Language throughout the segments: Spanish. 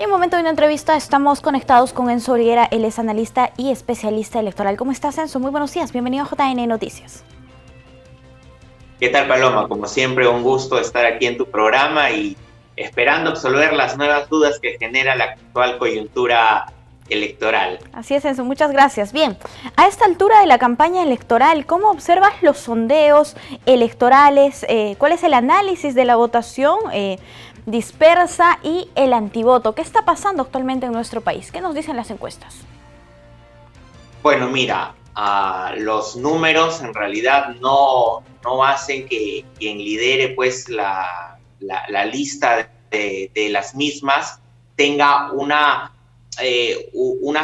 En un momento de una entrevista estamos conectados con Enzo Origuera, él es analista y especialista electoral. ¿Cómo estás, Enzo? Muy buenos días, bienvenido a JN Noticias. ¿Qué tal, Paloma? Como siempre, un gusto estar aquí en tu programa y esperando absolver las nuevas dudas que genera la actual coyuntura electoral. Así es, Enzo, muchas gracias. Bien, a esta altura de la campaña electoral, ¿cómo observas los sondeos electorales? ¿Cuál es el análisis de la votación dispersa y el antivoto? ¿Qué está pasando actualmente en nuestro país? ¿Qué nos dicen las encuestas? Bueno, mira, los números en realidad no hacen que quien lidere pues la lista de las mismas tenga una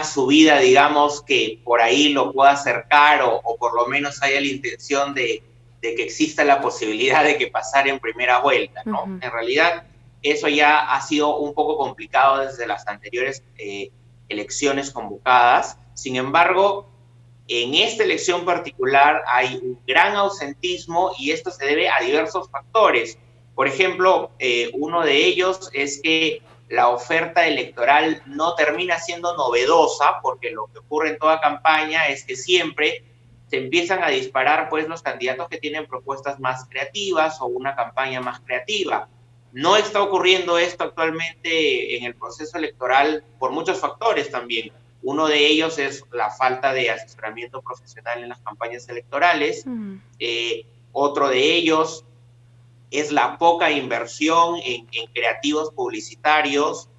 subida, digamos, que por ahí lo pueda acercar o por lo menos haya la intención de que exista la posibilidad de que pasara en primera vuelta, ¿no? Uh-huh. En realidad, eso ya ha sido un poco complicado desde las anteriores elecciones convocadas. Sin embargo, en esta elección particular hay un gran ausentismo y esto se debe a diversos factores. Por ejemplo, uno de ellos es que la oferta electoral no termina siendo novedosa, porque lo que ocurre en toda campaña es que siempre se empiezan a disparar pues los candidatos que tienen propuestas más creativas o una campaña más creativa. No está ocurriendo esto actualmente en el proceso electoral por muchos factores también. Uno de ellos es la falta de asesoramiento profesional en las campañas electorales. Otro de ellos es la poca inversión en creativos publicitarios.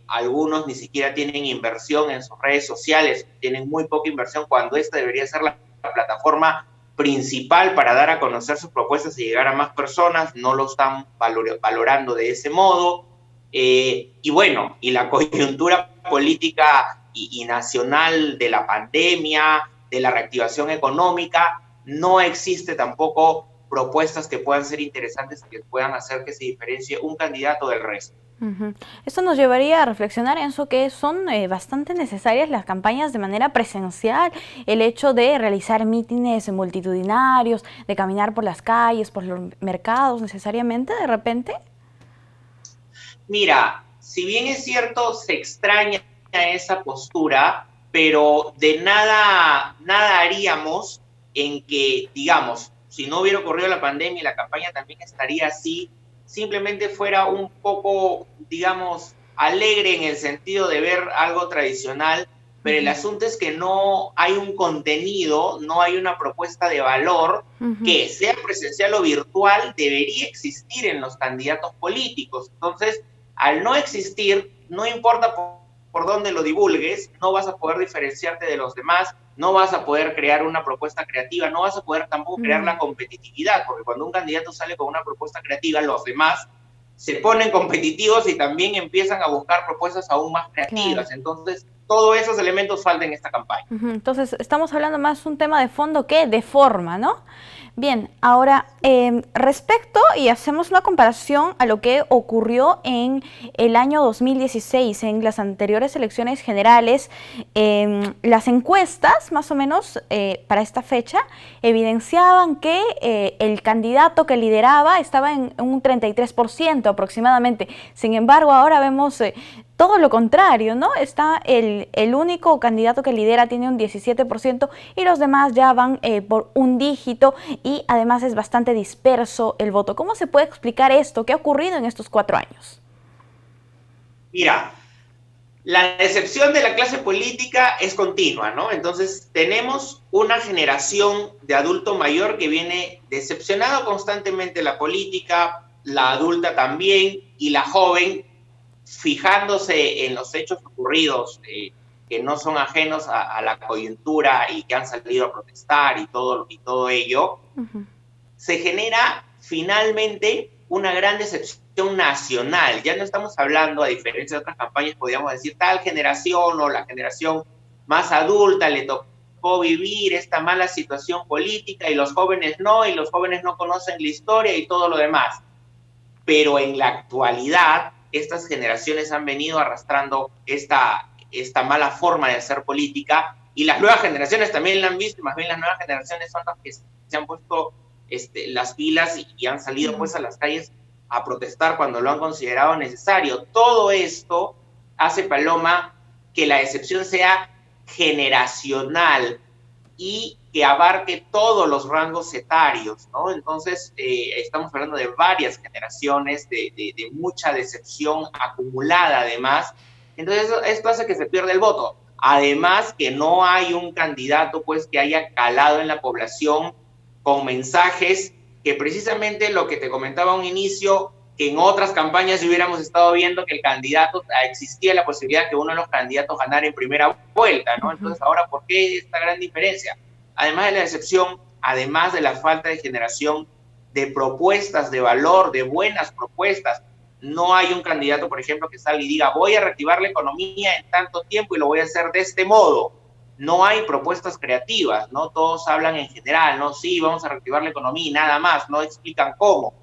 Algunos ni siquiera tienen inversión en sus redes sociales, tienen muy poca inversión cuando esta debería ser la plataforma principal para dar a conocer sus propuestas y llegar a más personas. No lo están valorando de ese modo. Y bueno, y la coyuntura política y nacional de la pandemia, de la reactivación económica, no existe tampoco propuestas que puedan ser interesantes y que puedan hacer que se diferencie un candidato del resto. Uh-huh. Esto nos llevaría a reflexionar, Enzo, que son bastante necesarias las campañas de manera presencial, el hecho de realizar mítines multitudinarios, de caminar por las calles, por los mercados, necesariamente, de repente. Mira, si bien es cierto, se extraña esa postura, pero de nada haríamos en que, digamos, si no hubiera ocurrido la pandemia y la campaña también estaría así, simplemente fuera un poco, digamos, alegre en el sentido de ver algo tradicional, pero el asunto es que no hay un contenido, no hay una propuesta de valor que, sea presencial o virtual, debería existir en los candidatos políticos. Entonces, al no existir, no importa por dónde lo divulgues, no vas a poder diferenciarte de los demás, no vas a poder crear una propuesta creativa, no vas a poder tampoco crear la competitividad, porque cuando un candidato sale con una propuesta creativa, los demás se ponen competitivos y también empiezan a buscar propuestas aún más creativas. Claro. Entonces, todos esos elementos faltan en esta campaña. Entonces, estamos hablando más de un tema de fondo que de forma, ¿no? Bien, ahora, respecto, y hacemos una comparación a lo que ocurrió en el año 2016, en las anteriores elecciones generales, las encuestas, más o menos, para esta fecha, evidenciaban que el candidato que lideraba estaba en un 33% aproximadamente. Sin embargo, ahora vemos todo lo contrario, ¿no? Está el único candidato que lidera tiene un 17% y los demás ya van por un dígito y además es bastante disperso el voto. ¿Cómo se puede explicar esto? ¿Qué ha ocurrido en estos 4 años? Mira, la decepción de la clase política es continua, ¿no? Entonces tenemos una generación de adulto mayor que viene decepcionado constantemente de la política, la adulta también y la joven, fijándose en los hechos ocurridos que no son ajenos a la coyuntura y que han salido a protestar y todo ello, se genera finalmente una gran decepción nacional. Ya no estamos hablando, a diferencia de otras campañas, podríamos decir tal generación o la generación más adulta le tocó vivir esta mala situación política y los jóvenes no conocen la historia y todo lo demás. Pero en la actualidad, estas generaciones han venido arrastrando esta mala forma de hacer política y las nuevas generaciones también la han visto, y más bien las nuevas generaciones son las que se han puesto las pilas y han salido pues a las calles a protestar cuando lo han considerado necesario. Todo esto hace, Paloma, que la decepción sea generacional y que abarque todos los rangos etarios, ¿no? Entonces, estamos hablando de varias generaciones, de mucha decepción acumulada además. Entonces, esto hace que se pierda el voto. Además, que no hay un candidato, pues, que haya calado en la población con mensajes que precisamente lo que te comentaba a un inicio, que en otras campañas hubiéramos estado viendo que el candidato, existía la posibilidad que uno de los candidatos ganara en primera vuelta, ¿no? Entonces, ahora, ¿por qué esta gran diferencia? Además de la decepción, además de la falta de generación de propuestas de valor, de buenas propuestas, no hay un candidato, por ejemplo, que salga y diga, voy a reactivar la economía en tanto tiempo y lo voy a hacer de este modo. No hay propuestas creativas, ¿no? Todos hablan en general, ¿no? Sí, vamos a reactivar la economía y nada más, no explican cómo.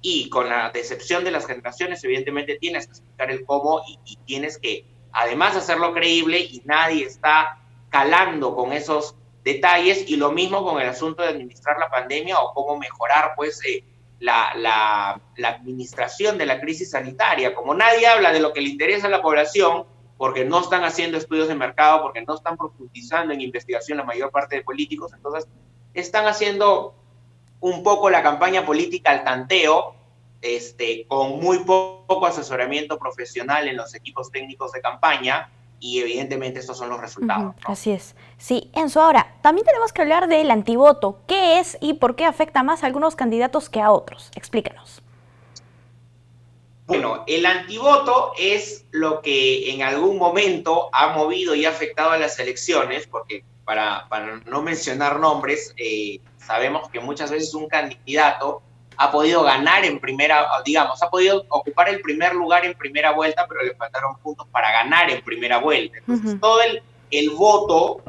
Y con la decepción de las generaciones, evidentemente tienes que explicar el cómo y tienes que, además, hacerlo creíble, y nadie está calando con esos detalles. Y lo mismo con el asunto de administrar la pandemia o cómo mejorar, pues, la administración de la crisis sanitaria. Como nadie habla de lo que le interesa a la población, porque no están haciendo estudios de mercado, porque no están profundizando en investigación la mayor parte de políticos, entonces están haciendo un poco la campaña política al tanteo, con muy poco asesoramiento profesional en los equipos técnicos de campaña, y evidentemente estos son los resultados, ¿no? Así es. Sí, Enzo, ahora, también tenemos que hablar del antivoto. ¿Qué es y por qué afecta más a algunos candidatos que a otros? Explícanos. Bueno, el antivoto es lo que en algún momento ha movido y ha afectado a las elecciones, porque para no mencionar nombres, sabemos que muchas veces un candidato ha podido ganar en primera, digamos, ha podido ocupar el primer lugar en primera vuelta, pero le faltaron puntos para ganar en primera vuelta. Entonces, todo el voto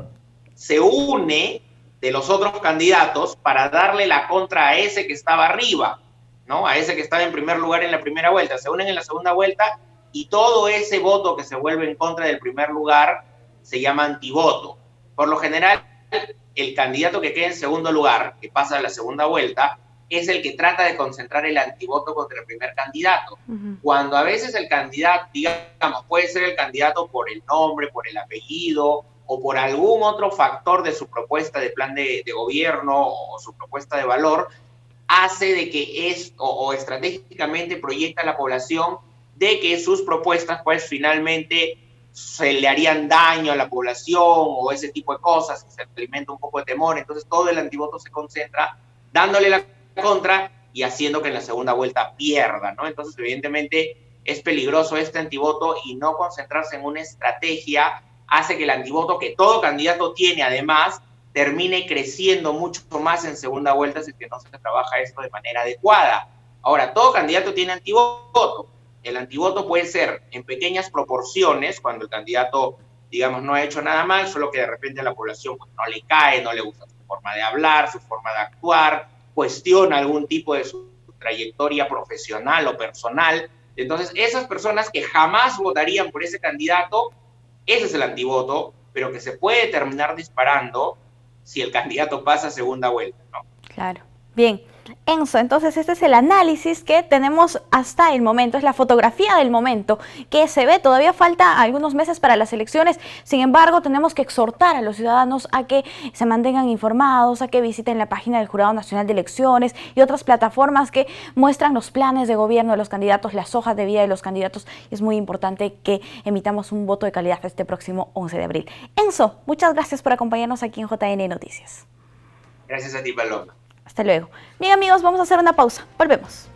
se une de los otros candidatos para darle la contra a ese que estaba arriba, ¿no? A ese que estaba en primer lugar en la primera vuelta. Se unen en la segunda vuelta y todo ese voto que se vuelve en contra del primer lugar se llama antivoto. Por lo general, el candidato que queda en segundo lugar, que pasa a la segunda vuelta, es el que trata de concentrar el antivoto contra el primer candidato. Cuando a veces el candidato, digamos, puede ser el candidato por el nombre, por el apellido, o por algún otro factor de su propuesta de plan de gobierno o su propuesta de valor, hace de que o estratégicamente proyecta a la población de que sus propuestas, pues, finalmente se le harían daño a la población o ese tipo de cosas, que se alimenta un poco de temor. Entonces todo el antivoto se concentra dándole la contra y haciendo que en la segunda vuelta pierda, ¿no? Entonces, evidentemente, es peligroso este antivoto, y no concentrarse en una estrategia hace que el antivoto que todo candidato tiene, además, termine creciendo mucho más en segunda vuelta si es que no se trabaja esto de manera adecuada. Ahora, todo candidato tiene antivoto. El antivoto puede ser en pequeñas proporciones, cuando el candidato, digamos, no ha hecho nada mal, solo que de repente a la población, pues, no le cae, no le gusta su forma de hablar, su forma de actuar, cuestiona algún tipo de su trayectoria profesional o personal. Entonces, esas personas que jamás votarían por ese candidato, ese es el antivoto, pero que se puede terminar disparando si el candidato pasa a segunda vuelta, ¿no? Claro. Bien. Enzo, entonces este es el análisis que tenemos hasta el momento, es la fotografía del momento que se ve. Todavía falta algunos meses para las elecciones, sin embargo tenemos que exhortar a los ciudadanos a que se mantengan informados, a que visiten la página del Jurado Nacional de Elecciones y otras plataformas que muestran los planes de gobierno de los candidatos, las hojas de vida de los candidatos. Es muy importante que emitamos un voto de calidad este próximo 11 de abril. Enzo, muchas gracias por acompañarnos aquí en JN Noticias. Gracias a ti, Paloma. Hasta luego. Bien, amigos, vamos a hacer una pausa. Volvemos.